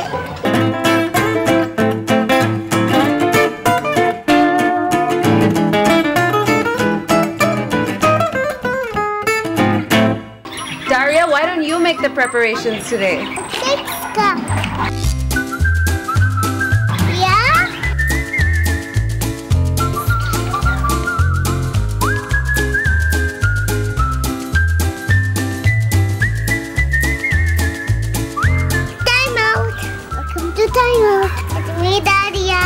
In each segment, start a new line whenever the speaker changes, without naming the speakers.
chocolate.
Daria, why don't you make the preparations today?
6 cups. Yeah? Time out. Welcome to time out. It's me, Daria.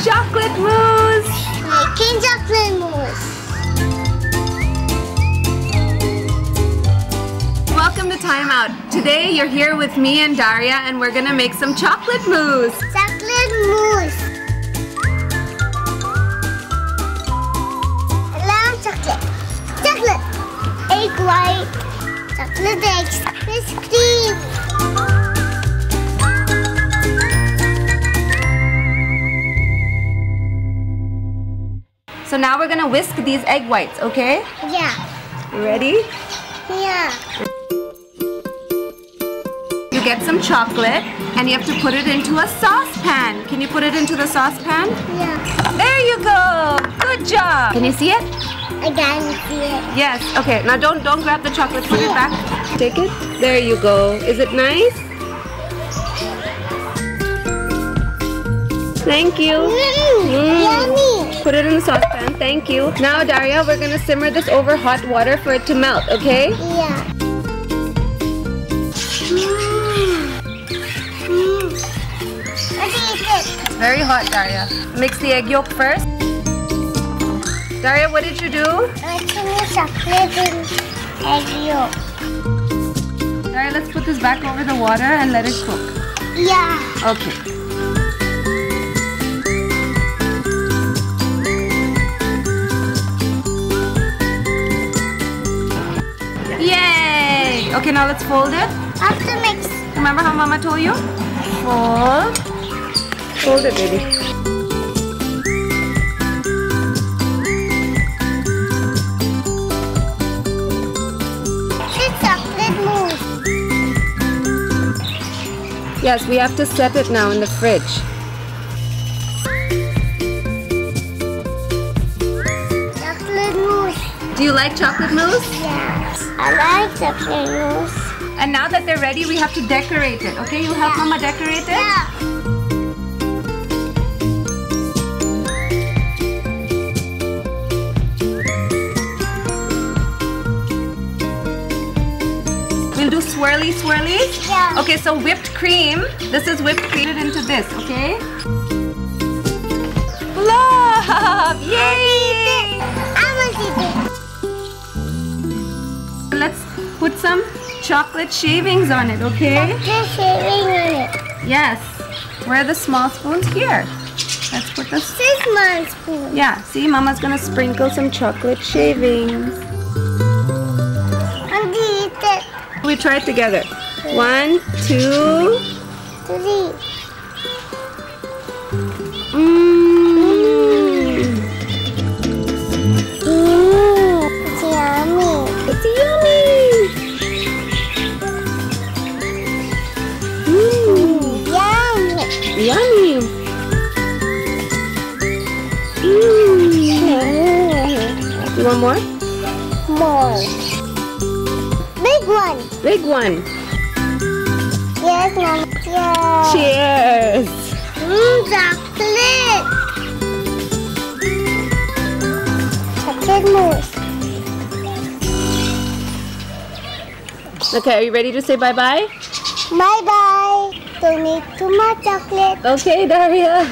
Chocolate mousse!
Making chocolate mousse.
Welcome to Time Out. Today you're here with me and Daria and we're gonna make some chocolate mousse.
Chocolate mousse. I love chocolate. Chocolate. Egg white. Chocolate eggs. Crisp cream.
So now we're gonna whisk these egg whites, okay?
Yeah.
You ready?
Yeah.
You get some chocolate and you have to put it into a saucepan. Can you put it into the saucepan?
Yeah.
There you go! Good job! Can you see it?
I can't see it.
Yes. Okay, now don't grab the chocolate. Put it back. Take it. There you go. Is it nice? Thank you.
Yummy.
Put it in the saucepan. Thank you. Now, Daria, we're gonna simmer this over hot water for it to melt, okay?
Yeah. Let's eat it.
It's very hot, Daria. Mix the egg yolk first. Daria, what did you do?
Mixing the chocolate and egg yolk.
Daria, let's put this back over the water and let it cook.
Yeah.
Okay. Yay! Okay, now let's fold it.
After mix.
Remember how Mama told you? Fold. Fold it, baby.
It's chocolate mousse.
Yes, we have to set it now in the fridge.
Chocolate mousse.
Do you like chocolate mousse?
Yeah. I like chocolate mousse.
And now that they're ready, we have to decorate it. Okay, you help Mama decorate it?
Yeah.
We'll do swirly swirlies?
Yeah.
Okay, so whipped cream. This is whipped cream into this, okay? Love! Yay!
I want to eat it.
Let's put some chocolate shavings on it, okay?
Chocolate shaving on it.
Yes. Where are the small spoons? Here. Let's put this.
6 months spoon.
Yeah, see, Mama's gonna sprinkle some chocolate shavings.
And eat it.
We try it together. 1, 2.
3. It's yummy.
It's yummy.
Yummy.
Yummy. You want more?
More. Big one.
Big one.
Yes, Mama. Yes.
Cheers.
Chocolate. Chocolate mousse.
Okay, are you ready to say bye-bye?
Bye-bye. Don't eat too much chocolate.
Okay, Daria.